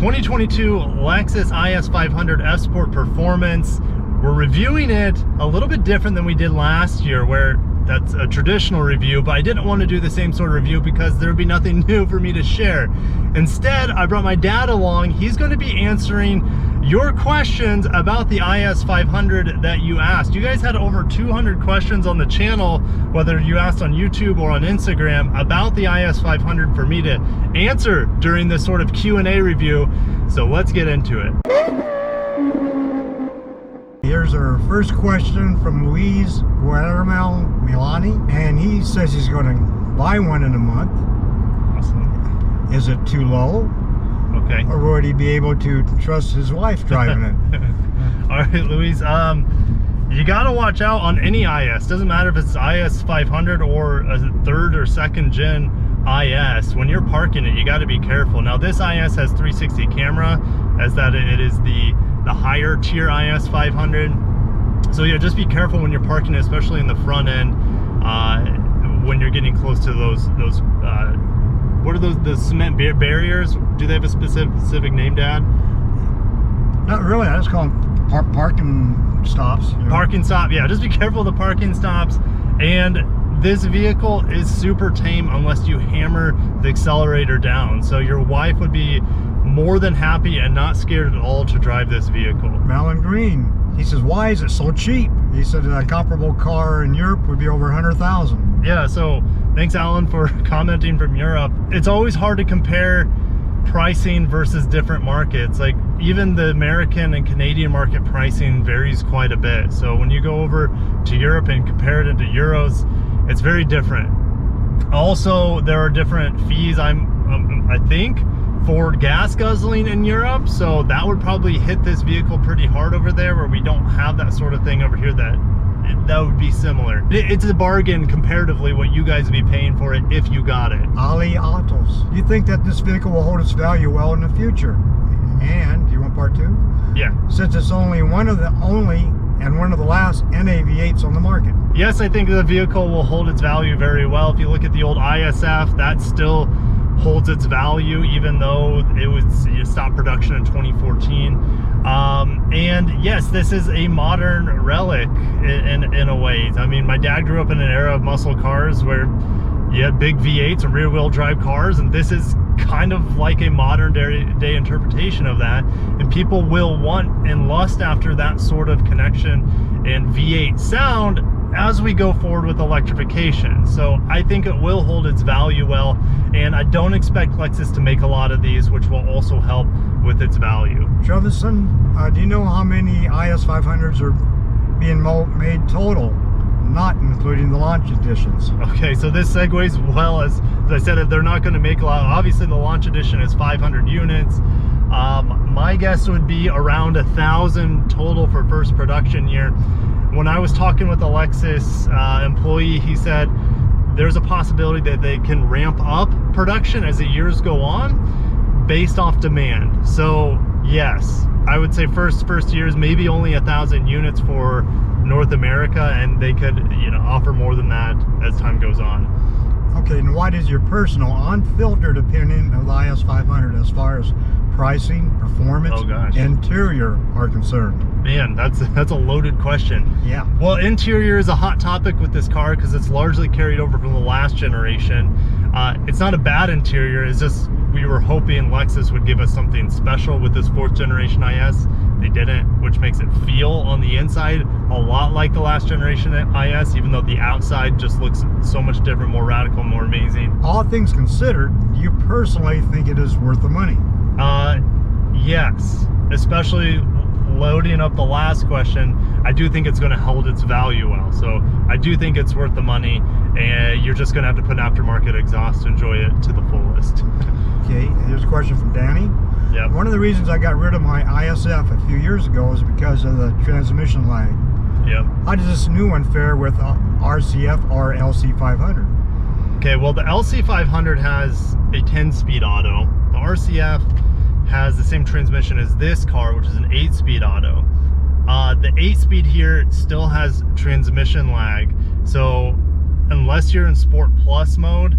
2022 Lexus IS 500 F Sport Performance. We're reviewing it a little bit different than we did last year, where that's a traditional review, but I didn't want to do the same sort of review because there would be nothing new for me to share. Instead, I brought my dad along. He's going to be answering your questions about the IS 500 that you asked. You guys had over 200 questions on the channel, whether you asked on YouTube or on Instagram, about the IS 500 for me to answer during this sort of Q&A review. So let's get into it. Here's our first question from Luis Guillermo Milani, and he says he's going to buy one in a month. Awesome. Is it too low? Okay. Or would he be able to trust his wife driving it? All right, Luis. You got to watch out on any IS. Doesn't matter if it's IS 500 or a third or second gen IS. When you're parking it, you got to be careful. Now, this IS has 360 camera, as that it is the higher tier IS 500. So yeah, just be careful when you're parking it, especially in the front end, when you're getting close to those what are those, the cement barriers? Do they have a specific name, Dad? Not really. I just call them parking stops. You know? Parking stop. Yeah, just be careful of the parking stops. And this vehicle is super tame unless you hammer the accelerator down. So your wife would be more than happy and not scared at all to drive this vehicle. Malin Green, he says, why is it so cheap? He said a comparable car in Europe would be over 100,000. Yeah, so thanks, Alan, for commenting from Europe. It's always hard to compare pricing versus different markets. Like, even the American and Canadian market pricing varies quite a bit. So when you go over to Europe and compare it into euros, it's very different. Also, there are different fees, I think, for gas guzzling in Europe, so that would probably hit this vehicle pretty hard over there, where we don't have that sort of thing over here. That would be similar. It's a bargain comparatively what you guys would be paying for it if you got it. Ali Autos, do you think that this vehicle will hold its value well in the future? And do you want part two? Yeah. Since it's one of the last NAV8s on the market. Yes, I think the vehicle will hold its value very well. If you look at the old ISF, that still holds its value, even though it stopped production in 2014. And yes, this is a modern relic in a way. I mean, my dad grew up in an era of muscle cars where you had big V8s and rear wheel drive cars, and this is kind of like a modern day interpretation of that. And people will want and lust after that sort of connection and V8 sound as we go forward with electrification. So I think it will hold its value well, and I don't expect Lexus to make a lot of these, which will also help with its value. Jovison, do you know how many IS 500s are being made total, not including the launch editions? Okay, so this segues well. As I said, they're not going to make a lot. Obviously, the launch edition is 500 units. My guess would be around 1,000 total for first production year. When I was talking with a Lexus employee, he said there's a possibility that they can ramp up production as the years go on based off demand. So yes, I would say first years, maybe only 1,000 units for North America, and they could, offer more than that as time goes on. Okay, and what is your personal unfiltered opinion of the IS 500 as far as pricing, performance, interior are concerned? Man, that's a loaded question. Yeah. Well, interior is a hot topic with this car because it's largely carried over from the last generation. It's not a bad interior. It's just we were hoping Lexus would give us something special with this 4th generation IS. They didn't, which makes it feel on the inside a lot like the last generation IS, even though the outside just looks so much different, more radical, more amazing. All things considered, do you personally think it is worth the money? Yes, especially loading up the last question. I do think it's going to hold its value well. So I do think it's worth the money, and you're just going to have to put an aftermarket exhaust to enjoy it to the fullest. Okay, here's a question from Danny. Yep. One of the reasons I got rid of my ISF a few years ago is because of the transmission lag. Yep. How does this new one fare with RCF or LC500? Okay, well, the LC500 has a 10-speed auto. The RCF has the same transmission as this car, which is an 8-speed auto. The 8-speed here still has transmission lag, so unless you're in Sport Plus mode,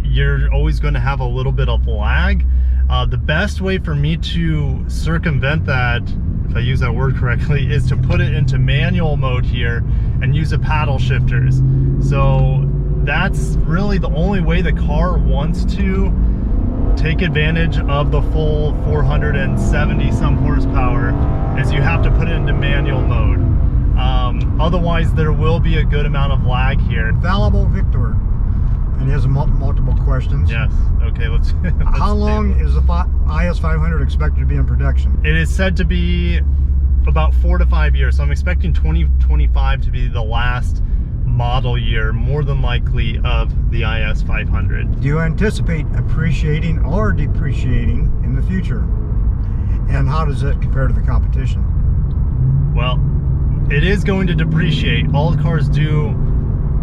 you're always going to have a little bit of lag. The best way for me to circumvent that, if I use that word correctly, is to put it into manual mode here and use the paddle shifters. So that's really the only way the car wants to take advantage of the full 470 some horsepower, is you have to put it into manual mode. Otherwise there will be a good amount of lag here. Fallible Victor, and he has multiple questions. Yes, okay, let's how long is the IS 500 expected to be in production? It is said to be about 4 to 5 years, so I'm expecting 2025 to be the last model year, more than likely, of the IS 500. Do you anticipate appreciating or depreciating in the future? And how does that compare to the competition? Well, it is going to depreciate. All the cars do,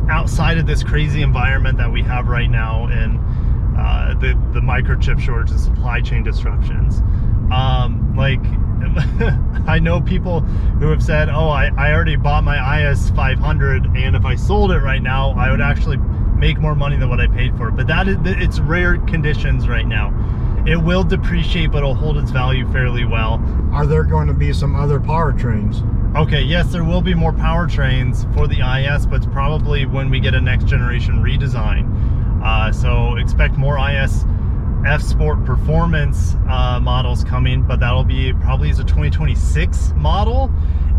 outside of this crazy environment that we have right now, and the microchip shortage and supply chain disruptions. Like, I know people who have said, oh, I already bought my IS 500, and if I sold it right now, I would actually make more money than what I paid for it. But that is, it's rare conditions right now. It will depreciate, but it'll hold its value fairly well. Are there going to be some other powertrains? Okay, yes, there will be more powertrains for the IS, but it's probably when we get a next generation redesign. So expect more IS F Sport Performance models coming, but that'll be probably as a 2026 model,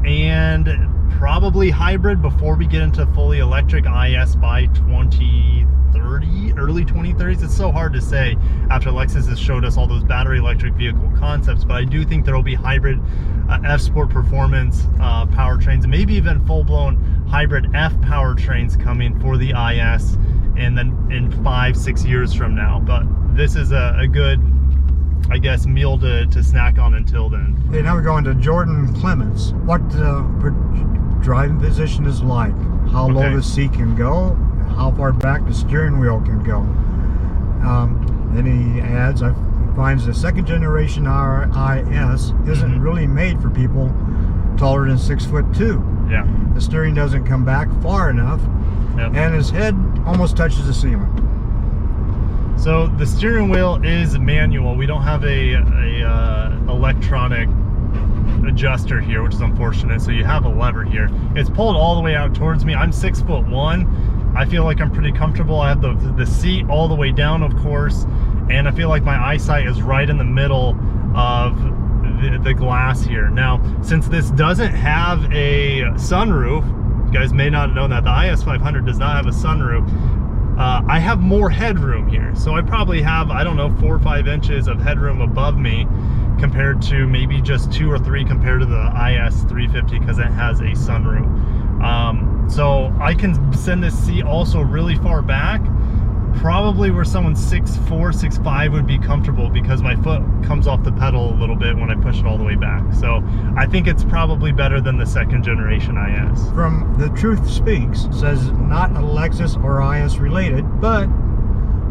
and probably hybrid before we get into fully electric IS by 2030, early 2030s. It's so hard to say after Lexus has showed us all those battery electric vehicle concepts, but I do think there will be hybrid F Sport Performance powertrains, and maybe even full-blown hybrid F powertrains coming for the IS, and then in 5-6 years from now. But this is a good, I guess, meal to snack on until then. Okay, now we're going to Jordan Clements. What driving position is like? How low the seat can go? How far back the steering wheel can go? Then he adds, he finds the second generation RIS isn't really made for people taller than 6'2". Yeah. The steering doesn't come back far enough, and his head almost touches the ceiling. So the steering wheel is manual. We don't have a electronic adjuster here, which is unfortunate. So you have a lever here. It's pulled all the way out towards me. I'm 6'1". I feel like I'm pretty comfortable. I have the seat all the way down, of course, and I feel like my eyesight is right in the middle of the glass here. Now, since this doesn't have a sunroof, you guys may not know that the IS 500 does not have a sunroof. I have more headroom here, so I probably have, I don't know, 4 or 5 inches of headroom above me compared to maybe just 2 or 3 compared to the IS 350, because it has a sunroof. So I can send this seat also really far back, probably where someone 6'4", 6'5" would be comfortable, because my foot comes off the pedal a little bit when I push it all the way back. So I think it's probably better than the second generation IS. From The Truth Speaks, says not a Lexus or IS related, but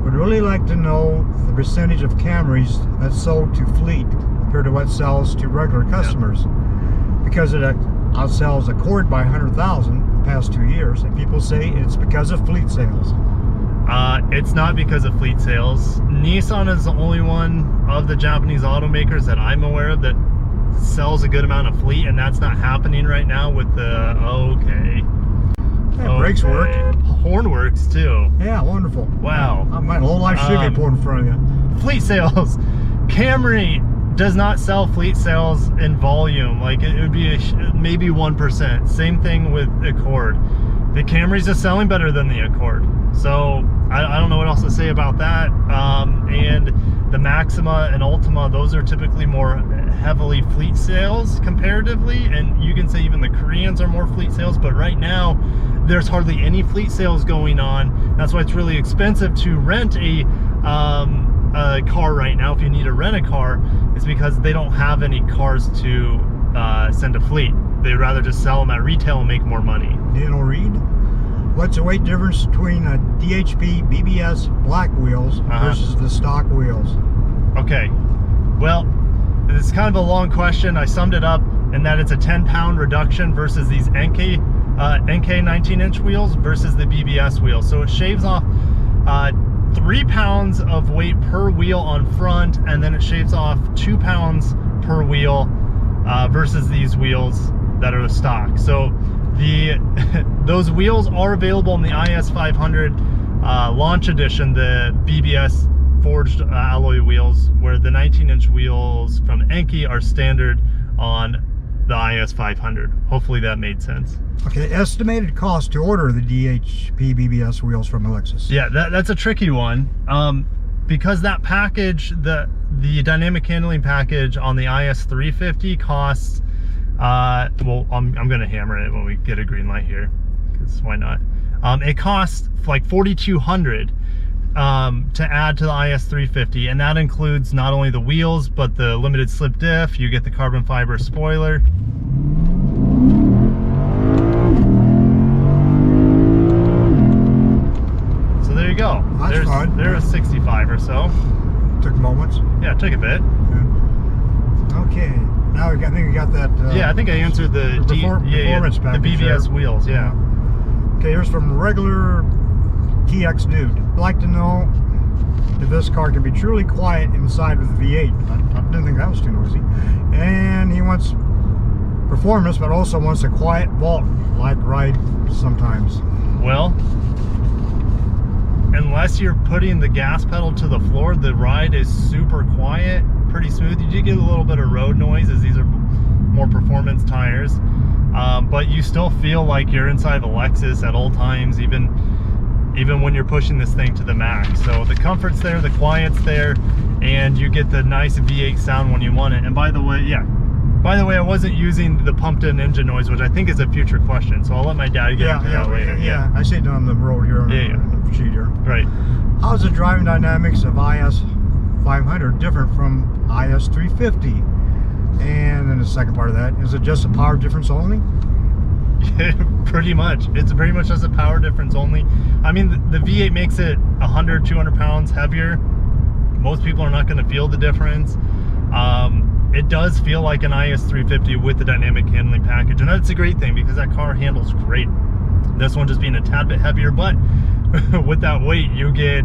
would really like to know the percentage of Camrys that's sold to fleet compared to what sells to regular customers. Because it outsells Accord by 100,000 the past 2 years, and people say it's because of fleet sales. It's not because of fleet sales. Nissan is the only one of the Japanese automakers that I'm aware of that sells a good amount of fleet, and that's not happening right now with the, brakes work. Horn works too. Yeah, wonderful. Wow. My whole life should be pulled in front of you. Fleet sales. Camry does not sell fleet sales in volume. Like, it would be maybe 1%. Same thing with Accord. The Camrys are selling better than the Accord. So I don't know what else to say about that. And the Maxima and Ultima, those are typically more heavily fleet sales comparatively, and you can say even the Koreans are more fleet sales, but right now there's hardly any fleet sales going on. That's why it's really expensive to rent a car right now. If you need to rent a car, it's because they don't have any cars to send to fleet. They'd rather just sell them at retail and make more money. Daniel Reed, what's the weight difference between a DHP BBS black wheels versus the stock wheels? Okay, well, it's kind of a long question. I summed it up in that it's a 10-pound reduction versus these NK 19-inch wheels versus the BBS wheels. So it shaves off 3 pounds of weight per wheel on front, and then it shaves off 2 pounds per wheel versus these wheels that are the stock. So those wheels are available in the IS 500 launch edition, the BBS forged alloy wheels, where the 19-inch wheels from Enki are standard on the IS 500. Hopefully that made sense. Okay, estimated cost to order the DHP BBS wheels from Lexus. Yeah, that's a tricky one. Because that package, the dynamic handling package on the IS 350 costs, well, I'm gonna hammer it when we get a green light here, because why not? It costs like $4,200 to add to the IS 350, and that includes not only the wheels, but the limited slip diff. You get the carbon fiber spoiler. So there you go. That's fun. There's 65 or so. Took moments. Yeah, it took a bit. Yeah. Okay, now I think we got that. Yeah, I think I answered the performance package. The BBS there. wheels, yeah. Okay, here's from regular TX dude. I'd like to know if this car can be truly quiet inside with the V8. I didn't think that was too noisy. And he wants performance, but also wants a quiet vault like ride sometimes. Well, unless you're putting the gas pedal to the floor, the ride is super quiet, pretty smooth. You do get a little bit of road noise, as these are more performance tires, but you still feel like you're inside of a Lexus at all times, even when you're pushing this thing to the max. So the comfort's there, the quiet's there, and you get the nice V8 sound when you want it. And by the way, I wasn't using the pumped-in engine noise, which I think is a future question, so I'll let my dad get into that later. Yeah, I see it down the road here on the sheet here. Right. How's the driving dynamics of IS 500 different from IS 350? And then the second part of that, is it just a power difference only? Yeah, pretty much. It's pretty much just a power difference only. I mean, the V8 makes it 100, 200 pounds heavier. Most people are not going to feel the difference. It does feel like an IS 350 with the dynamic handling package, and that's a great thing because that car handles great. This one just being a tad bit heavier, but with that weight, you get,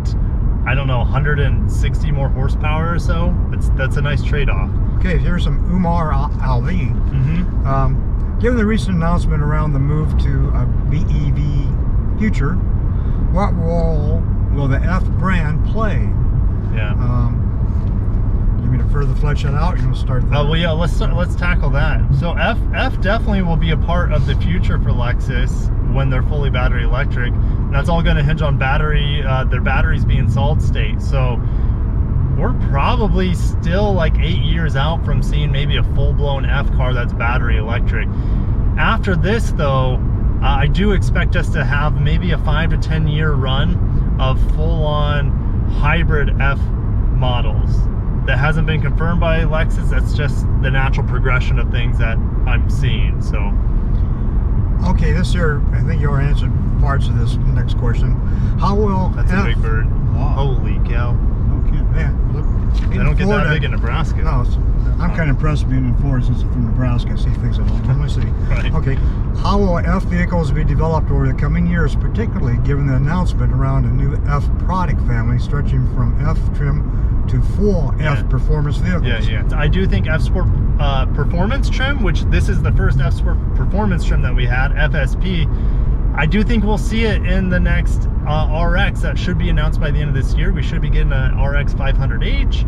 I don't know, 160 more horsepower or so. That's a nice trade-off. Okay, here's some Umar Alvi. Given the recent announcement around the move to a BEV future, what role will the F brand play? Yeah. You mean to further flesh that out? You want to start there? Well, yeah. Let's tackle that. So F definitely will be a part of the future for Lexus when they're fully battery electric. And that's all going to hinge on their batteries being solid state. So we're probably still like 8 years out from seeing maybe a full-blown F car that's battery electric. After this, though, I do expect us to have maybe a 5 to 10 year run of full-on hybrid F models. That hasn't been confirmed by Lexus. That's just the natural progression of things that I'm seeing. So, okay, I think you already answered parts of this next question. How will that's a big bird. Wow. Holy cow! Okay, man, look. They don't get that big in Nebraska. No, I'm kind of impressed being in Ford since I'm from Nebraska. I see things I don't normally see. Right. Okay, how will F vehicles be developed over the coming years, particularly given the announcement around a new F product family stretching from F trim to full F performance vehicles? Yeah. I do think F Sport performance trim, which this is the first F Sport performance trim that we had, FSP. I do think we'll see it in the next RX that should be announced by the end of this year. We should be getting an RX 500H,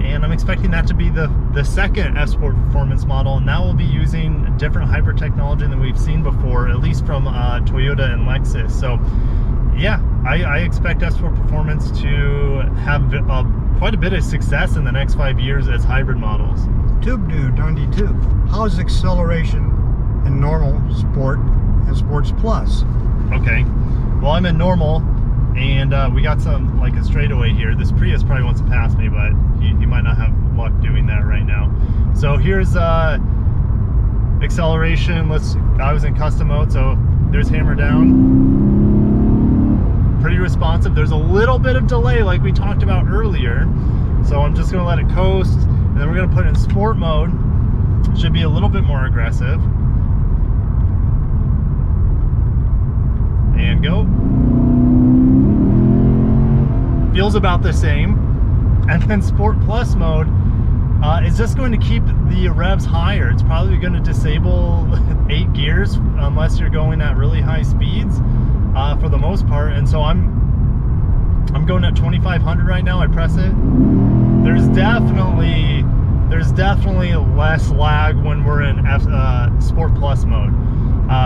and I'm expecting that to be the second F Sport performance model, and that will be using different hybrid technology than we've seen before, at least from Toyota and Lexus. So yeah, I expect F Sport performance to have quite a bit of success in the next 5 years as hybrid models. Tube Dude on D2. How is acceleration in normal, sport, and sports plus? Okay, well, I'm in normal, and we got some, like a straightaway here. This Prius probably wants to pass me, but he might not have luck doing that right now. So here's acceleration. I was in custom mode, so there's hammer down. Pretty responsive. There's a little bit of delay like we talked about earlier, so I'm just going to let it coast, and then we're going to put it in sport mode. Should be a little bit more aggressive, and go. feels about the same. And then Sport Plus mode is just going to keep the revs higher. It's probably going to disable 8 gears unless you're going at really high speeds for the most part. And so I'm going at 2500 right now. I press it. There's definitely less lag when we're in Sport Plus mode.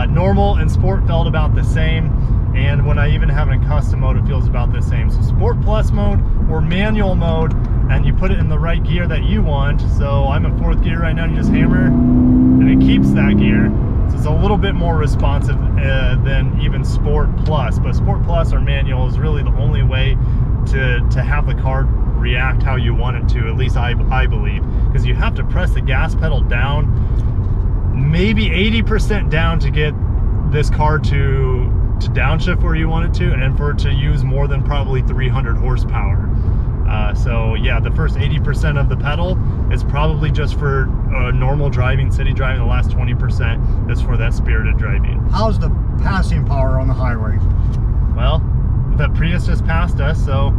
Normal and Sport felt about the same, and when I even have it in custom mode, it feels about the same. So Sport Plus mode or manual mode, and you put it in the right gear that you want. So I'm in 4th gear right now, and you just hammer, and it keeps that gear. So it's a little bit more responsive than even Sport Plus, but Sport Plus or manual is really the only way to have the car react how you want it to, at least I believe, because you have to press the gas pedal down, maybe 80% down, to get this car to downshift where you want it to, and for it to use more than probably 300 horsepower. So yeah, the first 80% of the pedal is probably just for normal driving, city driving. The last 20% is for that spirited driving. How's the passing power on the highway? Well, the Prius just passed us, so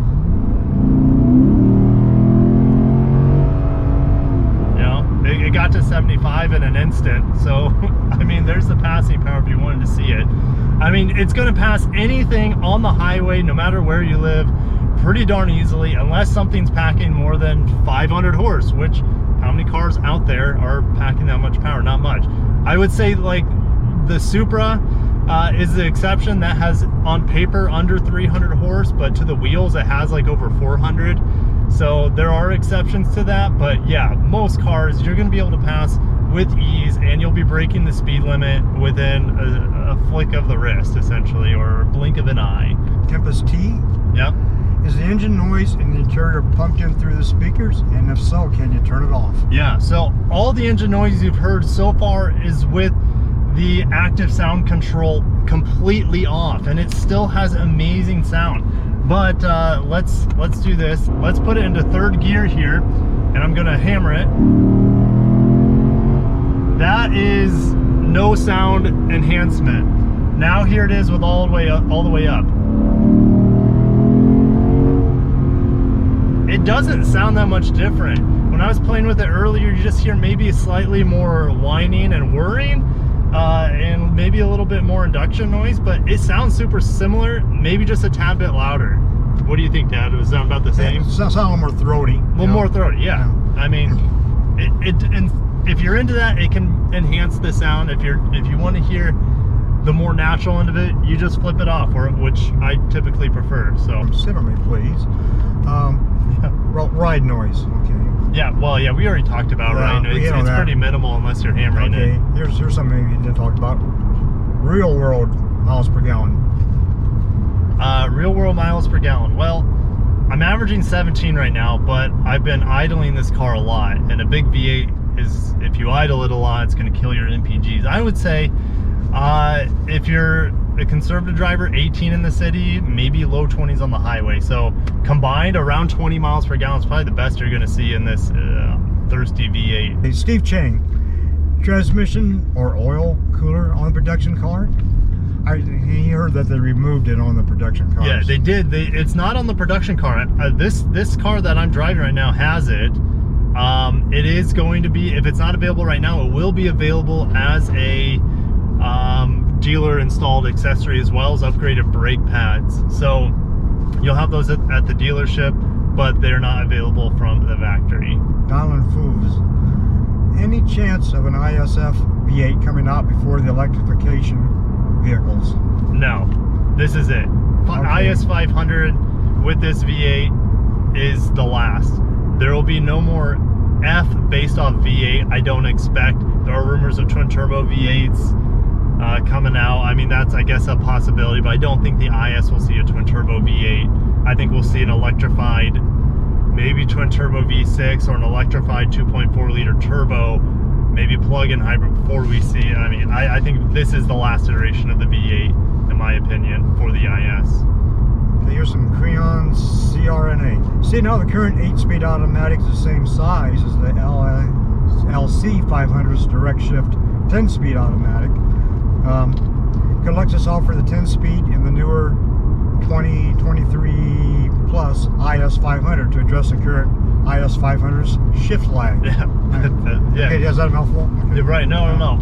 it got to 75 in an instant. So I mean, there's the passing power if you wanted to see it. I mean, it's going to pass anything on the highway, no matter where you live, pretty darn easily, unless something's packing more than 500 horse, which how many cars out there are packing that much power? Not much. I would say like the Supra is the exception. That has on paper under 300 horse, but to the wheels it has like over 400. So there are exceptions to that, but yeah, most cars you're going to be able to pass with ease, and you'll be breaking the speed limit within a flick of the wrist, essentially, or a blink of an eye. Tempest T? Yep. Is the engine noise in the interior pumped in through the speakers? And if so, can you turn it off? Yeah, so all the engine noise you've heard so far is with the active sound control completely off, and it still has amazing sound. But let's do this. Let's put it into 3rd gear here, and I'm gonna hammer it. That is no sound enhancement. Now here it is with all the way up. It doesn't sound that much different. When I was playing with it earlier, you just hear maybe slightly more whining and whirring, and maybe a little bit more induction noise, but it sounds super similar, maybe just a tad bit louder. What do you think, Dad? Does it sound about the same? It sounds a little more throaty. A little more throaty, yeah. I mean, and if you're into that, it can enhance the sound. If you want to hear the more natural end of it, you just flip it off, which I typically prefer. So consider me, please. Ride noise. Okay. Yeah. Well, yeah, we already talked about ride noise. It's pretty minimal unless you're hammering it. Here's something you didn't talk about. Real world miles per gallon. Real world miles per gallon. Well, I'm averaging 17 right now, but I've been idling this car a lot, and a big V8 is, if you idle it a lot, it's going to kill your MPGs. I would say if you're a conservative driver, 18 in the city, maybe low 20s on the highway. So combined, around 20 miles per gallon is probably the best you're going to see in this thirsty V8. Hey, Steve Chang, transmission or oil cooler on the production car? He heard that they removed it on the production cars. Yeah, they did. It's not on the production car. This car that I'm driving right now has it. It is going to be, if it's not available right now, it will be available as a dealer installed accessory, as well as upgraded brake pads. So you'll have those at the dealership, but they're not available from the factory. Donald Fooves, any chance of an ISF V8 coming out before the electrification vehicles? No, this is it. Okay. IS 500 with this V8 is the last. There will be no more F based off V8. I don't expect. There are rumors of twin turbo V8s coming out. I mean, that's, I guess, a possibility, but I don't think the IS will see a twin turbo V8. I think we'll see an electrified, maybe twin turbo V6 or an electrified 2.4 liter turbo, maybe plug-in hybrid before we see it. I mean, I think this is the last iteration of the V8, in my opinion, for the IS. Okay, here's some Creon CRNA. See, now the current 8-speed automatic is the same size as the LC 500's direct shift 10-speed automatic. Could Lexus offer the 10-speed in the newer 2023 Plus IS 500 to address the current IS 500's shift lag. Yeah. Yeah. Okay, is that a mouthful? Okay. You're right. No.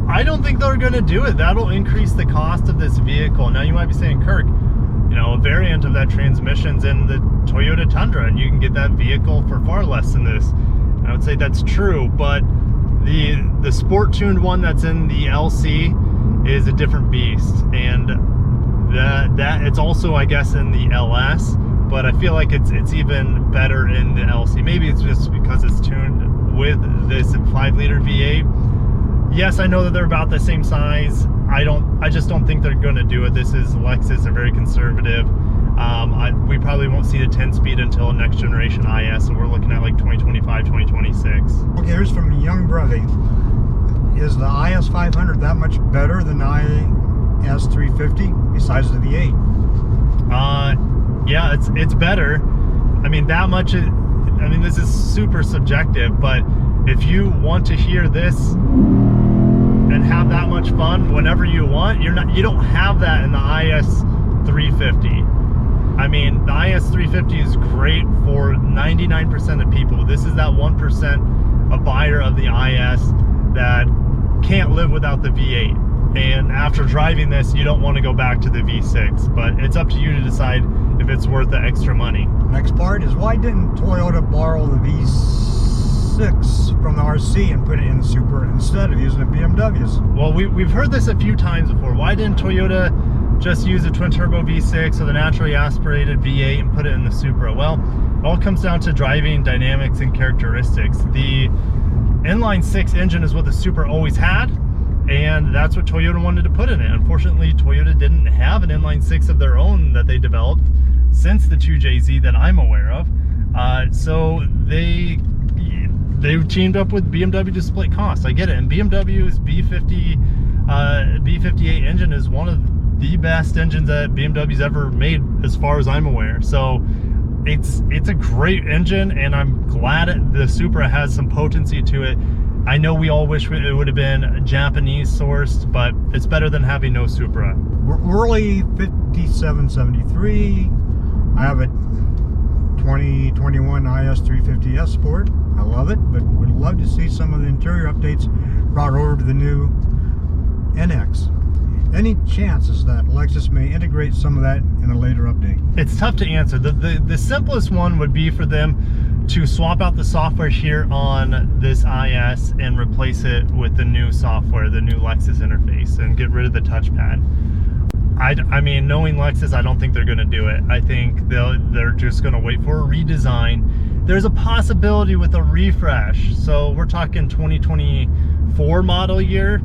I don't think they're going to do it. That'll increase the cost of this vehicle. Now you might be saying, Kirk, you know, a variant of that transmission's in the Toyota Tundra, and you can get that vehicle for far less than this. I would say that's true, but the sport tuned one that's in the LC is a different beast, and that it's also, I guess, in the LS, but I feel like it's even better in the LC. Maybe it's just because it's tuned with this 5-liter V8. Yes, I know that they're about the same size. I just don't think they're going to do it. This is Lexus. They're very conservative. We probably won't see the 10-speed until next generation IS, so we're looking at like 2025, 2026. Okay, here's from Young Brother. Is the IS 500 that much better than IS 350 besides the V8? Yeah, it's better. I mean, that much. I mean, this is super subjective, but if you want to hear this and have that much fun whenever you want, you don't have that in the IS 350. I mean, the IS 350 is great for 99% of people. This is that 1% a buyer of the IS that can't live without the V8. And after driving this, you don't want to go back to the V6, but it's up to you to decide if it's worth the extra money. Next part is, why didn't Toyota borrow the V6 from the RC and put it in the Supra instead of using the BMWs? Well, we've heard this a few times before. Why didn't Toyota just use a twin turbo V6 or the naturally aspirated V8 and put it in the Supra? Well, it all comes down to driving dynamics and characteristics. The inline 6 engine is what the Supra always had, and that's what Toyota wanted to put in it. Unfortunately, Toyota didn't have an inline 6 of their own that they developed since the 2JZ that I'm aware of. So they teamed up with BMW to split costs. I get it. And BMW's B58 engine is one of the best engines that BMW's ever made, as far as I'm aware. So it's a great engine, and I'm glad the Supra has some potency to it. I know we all wish it would have been Japanese sourced, but it's better than having no Supra. Early 5773. I have a 2021 IS 350S Sport. I love it, but would love to see some of the interior updates brought over to the new NX. Any chances that Lexus may integrate some of that in a later update? It's tough to answer. The simplest one would be for them to swap out the software here on this IS and replace it with the new software, the new Lexus interface, and get rid of the touchpad. I mean, knowing Lexus, I don't think they're going to do it. I think they're just going to wait for a redesign. There's a possibility with a refresh. So we're talking 2024 model year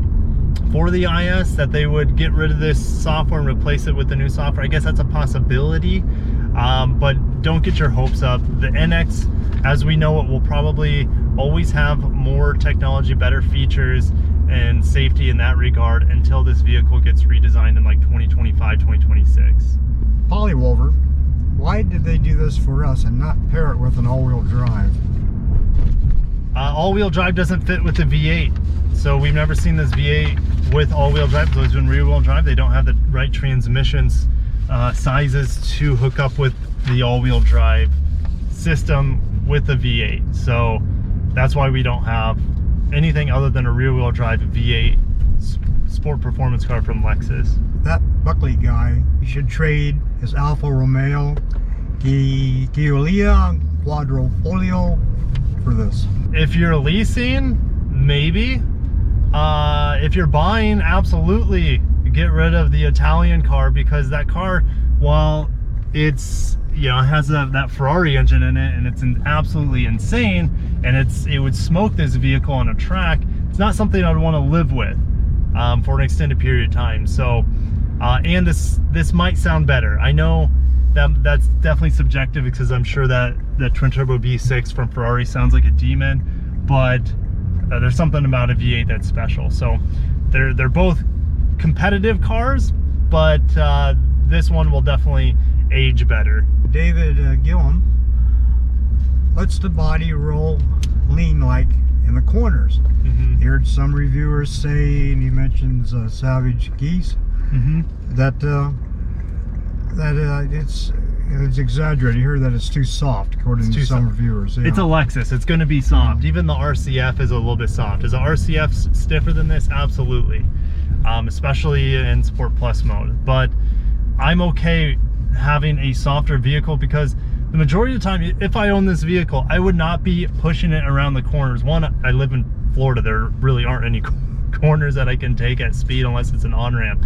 for the IS, that they would get rid of this software and replace it with the new software. I guess that's a possibility, but don't get your hopes up. The NX, as we know it, will probably always have more technology, better features, and safety in that regard until this vehicle gets redesigned in like 2025, 2026. Polywolver, why did they do this for us and not pair it with an all-wheel drive? All-wheel drive doesn't fit with the V8, so we've never seen this V8 with all-wheel drive. It's always been rear-wheel drive. They don't have the right transmissions sizes to hook up with the all-wheel drive system with the V8, so that's why we don't have anything other than a rear-wheel drive V8 sport performance car from Lexus. That Buckley guy, he should trade his Alfa Romeo Giulia Quadrifoglio for this. If you're leasing, maybe. If you're buying, absolutely get rid of the Italian car, because that car, while it's, you know, has that Ferrari engine in it and it's absolutely insane, and it would smoke this vehicle on a track, it's not something I'd want to live with for an extended period of time. So and this might sound better. I know that's definitely subjective, because I'm sure that the twin turbo V6 from Ferrari sounds like a demon, but there's something about a V8 that's special. So they're both competitive cars, but this one will definitely age better. David Gillum, what's the body roll lean like in the corners? Heard some reviewers say, and he mentions Savage Geese, that it's exaggerated. You hear that it's too soft, according to some reviewers. Yeah. It's a Lexus. It's going to be soft. Even the RCF is a little bit soft. Is the RCF stiffer than this? Absolutely. Especially in Sport Plus mode. But I'm okay having a softer vehicle because the majority of the time, if I own this vehicle, I would not be pushing it around the corners. One, I live in Florida. There really aren't any corners that I can take at speed unless it's an on-ramp.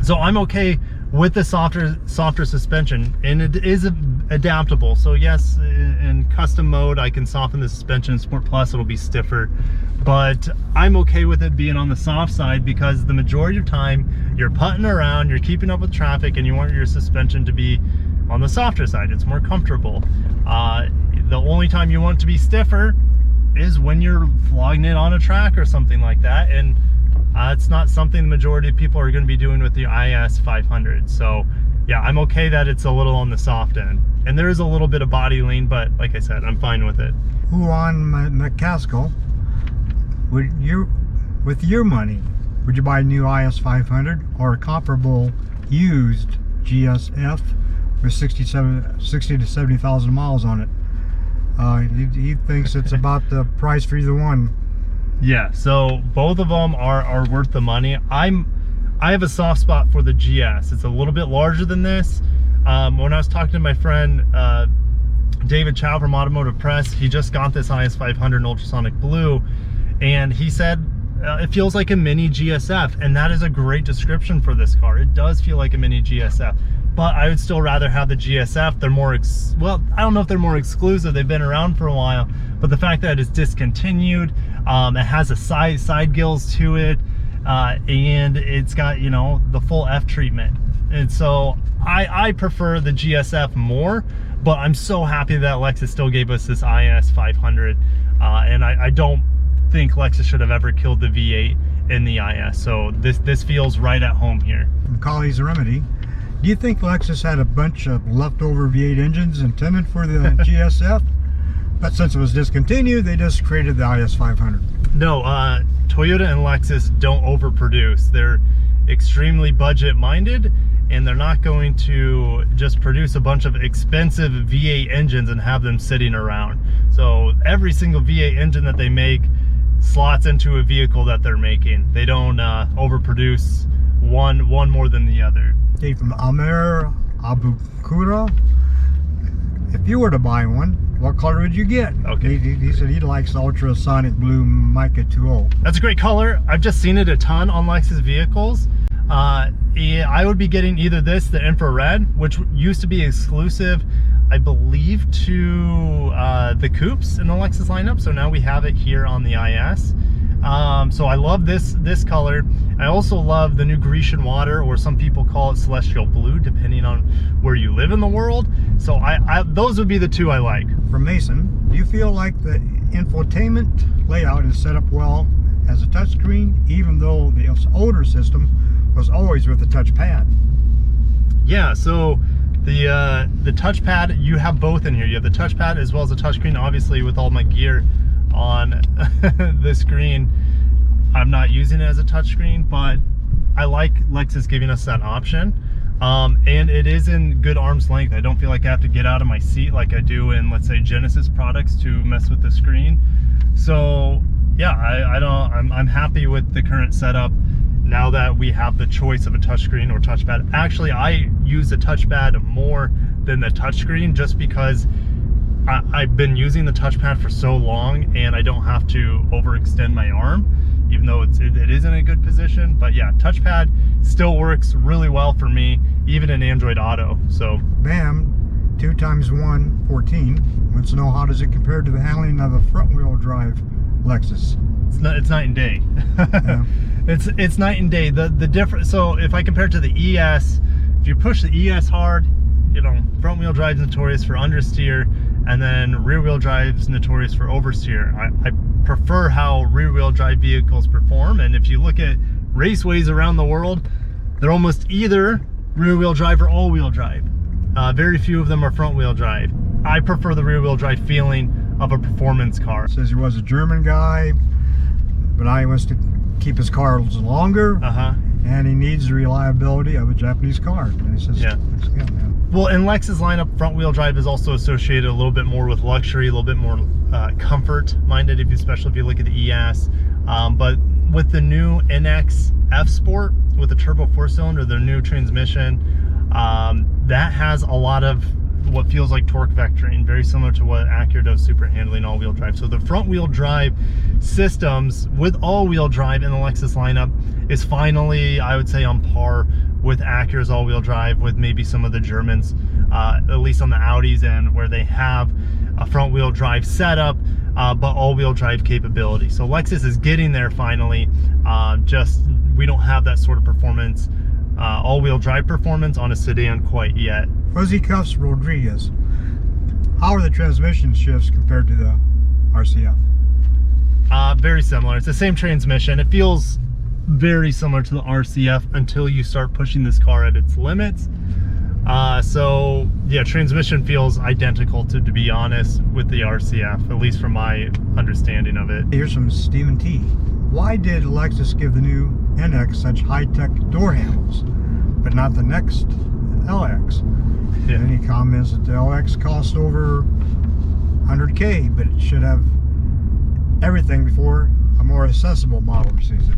So I'm okay with the softer suspension, and it is adaptable. So yes, in custom mode, I can soften the suspension. In Sport Plus, it'll be stiffer, but I'm okay with it being on the soft side because the majority of time you're putting around, you're keeping up with traffic, and you want your suspension to be on the softer side. It's more comfortable. The only time you want it to be stiffer is when you're flogging it on a track or something like that, and it's not something the majority of people are going to be doing with the IS 500. So yeah, I'm okay that it's a little on the soft end, and there is a little bit of body lean, but like I said, I'm fine with it. Juan McCaskill, with your money, would you buy a new IS 500 or a comparable used GSF with 60 to 70,000 miles on it? He thinks it's about the price for either one. Yeah, so both of them are worth the money. I have a soft spot for the GS. It's a little bit larger than this. When I was talking to my friend David Chow from Automotive Press, he just got this IS 500 in ultrasonic blue, and he said it feels like a mini GSF, and that is a great description for this car. It does feel like a mini GSF, but I would still rather have the GSF. They're more, well, I don't know if they're more exclusive. They've been around for a while, but the fact that it's discontinued, it has a side gills to it, and it's got, you know, the full F treatment. And so I prefer the GSF more, but I'm so happy that Lexus still gave us this IS 500, and I don't think Lexus should have ever killed the V8 in the IS. So this feels right at home here. From Colley's Remedy, do you think Lexus had a bunch of leftover V8 engines intended for the GSF? But since it was discontinued, they just created the IS 500. No, Toyota and Lexus don't overproduce. They're extremely budget minded, and they're not going to just produce a bunch of expensive V8 engines and have them sitting around. So every single V8 engine that they make slots into a vehicle that they're making. They don't overproduce one more than the other. Okay, from Amer Abukura, if you were to buy one, what color would you get? Okay. He said he likes the ultrasonic blue Mica 2.0. That's a great color. I've just seen it a ton on Lexus vehicles. I would be getting either this, the infrared, which used to be exclusive, I believe, to the coupes in the Lexus lineup. So now we have it here on the IS. So I love this color. I also love the new Grecian water, or some people call it celestial blue, depending on where you live in the world. So those would be the two I like. From Mason, do you feel like the infotainment layout is set up well as a touchscreen, even though the older system was always with a touchpad? Yeah, so the touchpad, you have both in here. You have the touchpad as well as the touchscreen. Obviously, with all my gear on the screen, I'm not using it as a touchscreen, but I like Lexus giving us that option. And it is in good arm's length. I don't feel like I have to get out of my seat like I do in, let's say, Genesis products to mess with the screen. So yeah, I'm happy with the current setup now that we have the choice of a touchscreen or touchpad. Actually, I use the touchpad more than the touchscreen just because I've been using the touchpad for so long, and I don't have to overextend my arm, even though it is in a good position. But yeah, touchpad still works really well for me, even in Android Auto. So Bam, 2x1 14 wants to know, how does it compare to the handling of a front-wheel drive Lexus? it's night and day. Yeah. It's night and day. The difference. So if I compare it to the ES, if you push the ES hard, you know, front wheel drive is notorious for understeer, and then rear wheel drive is notorious for oversteer. I prefer how rear wheel drive vehicles perform, and if you look at raceways around the world, they're almost either rear wheel drive or all wheel drive. Very few of them are front wheel drive. I prefer the rear wheel drive feeling of a performance car. Says he was a German guy, but I wants to keep his cars longer. and he needs the reliability of a Japanese car. And he says, Yeah. Well, in Lexus lineup, front wheel drive is also associated a little bit more with luxury, a little bit more comfort minded, especially if you look at the ES. But with the new NX F Sport with the turbo 4-cylinder, their new transmission, that has a lot of what feels like torque vectoring, very similar to what Acura does super handling all-wheel drive. So the front wheel drive systems with all-wheel drive in the Lexus lineup is finally, I would say, on par with Acura's all-wheel drive, with maybe some of the Germans, at least on the Audis, and where they have a front wheel drive setup, but all-wheel drive capability. So Lexus is getting there finally. Just we don't have that sort of performance, all-wheel drive performance on a sedan quite yet. Fuzzy Cuffs Rodriguez, how are the transmission shifts compared to the RCF? Very similar. It's the same transmission. It feels very similar to the RCF until you start pushing this car at its limits. So yeah, transmission feels identical, to be honest, with the RCF, at least from my understanding of it. Here's from Stephen T. Why did Lexus give the new NX such high-tech door handles, but not the next LX? Yeah. And he comments that the LX cost over 100K, but it should have everything before a more accessible model receives it.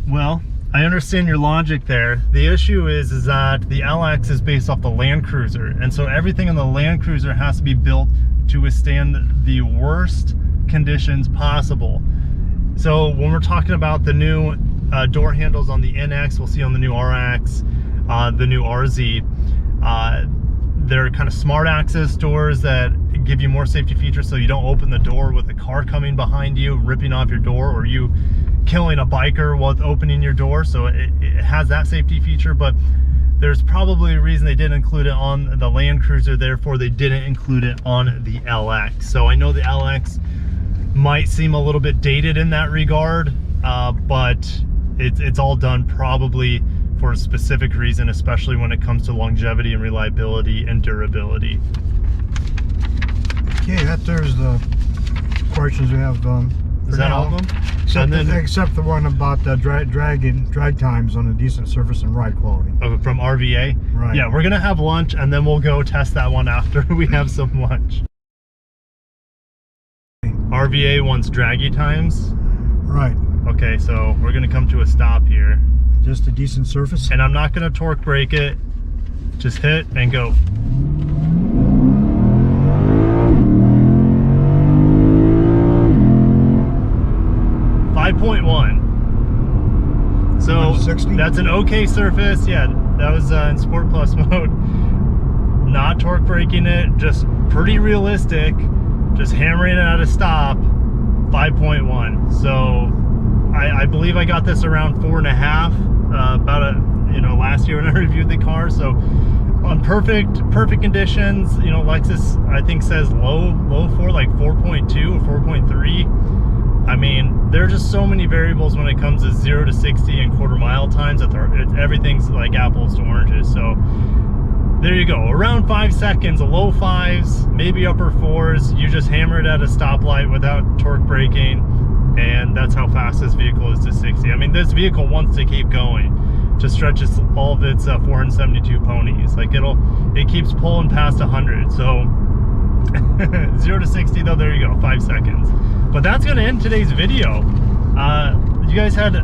Well, I understand your logic there. The issue is that the LX is based off the Land Cruiser, and so everything in the Land Cruiser has to be built to withstand the worst conditions possible. So when we're talking about the new door handles on the NX, we'll see on the new RX, the new RZ, they're kind of smart access doors that give you more safety features, so you don't open the door with a car coming behind you, ripping off your door, or you killing a biker while opening your door. So it has that safety feature, but there's probably a reason they didn't include it on the Land Cruiser, therefore they didn't include it on the LX. So I know the LX might seem a little bit dated in that regard, but it's all done probably for a specific reason, especially when it comes to longevity and reliability and durability. Okay, there's the questions we have. Is that all of them? Except the one about drag times on a decent surface and ride quality. Oh, from RVA? Right. Yeah, we're gonna have lunch and then we'll go test that one after we have some lunch. RVA wants draggy times. Right. Okay, so we're gonna come to a stop here. Just a decent surface. And I'm not gonna torque brake it. Just hit and go. .1. So 160? That's an okay surface. Yeah, that was in Sport Plus mode. Not torque braking it, just pretty realistic. Just hammering it at a stop. 5.1. So I believe I got this around 4.5. Last year when I reviewed the car. So on perfect conditions, Lexus I think says low 4, like 4.2 or 4.3. I mean, there are just so many variables when it comes to 0 to 60 and quarter-mile times that everything's like apples to oranges. So there you go, around 5 seconds, low 5s, maybe upper 4s. You just hammer it at a stoplight without torque braking, and that's how fast this vehicle is to 60. I mean, this vehicle wants to keep going, to stretch all of its 472 ponies. Like it keeps pulling past 100. So 0 to 60 though, there you go, 5 seconds. But that's gonna end today's video. You guys had,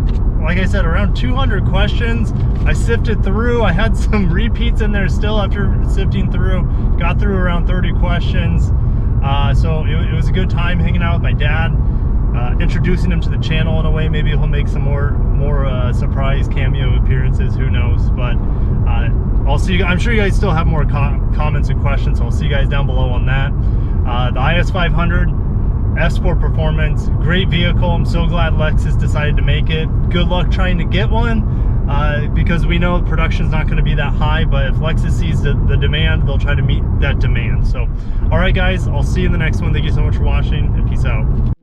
like I said, around 200 questions. I sifted through. I had some repeats in there still after sifting through. Got through around 30 questions. So it was a good time hanging out with my dad, introducing him to the channel in a way. Maybe he'll make some more surprise cameo appearances, who knows. But I'll see you. I'm sure you guys still have more comments and questions, so I'll see you guys down below on that. The IS 500 F-Sport performance, great vehicle. I'm so glad Lexus decided to make it. Good luck trying to get one, because we know production's not going to be that high, but if Lexus sees the demand, they'll try to meet that demand. So all right guys, I'll see you in the next one. Thank you so much for watching, and peace out.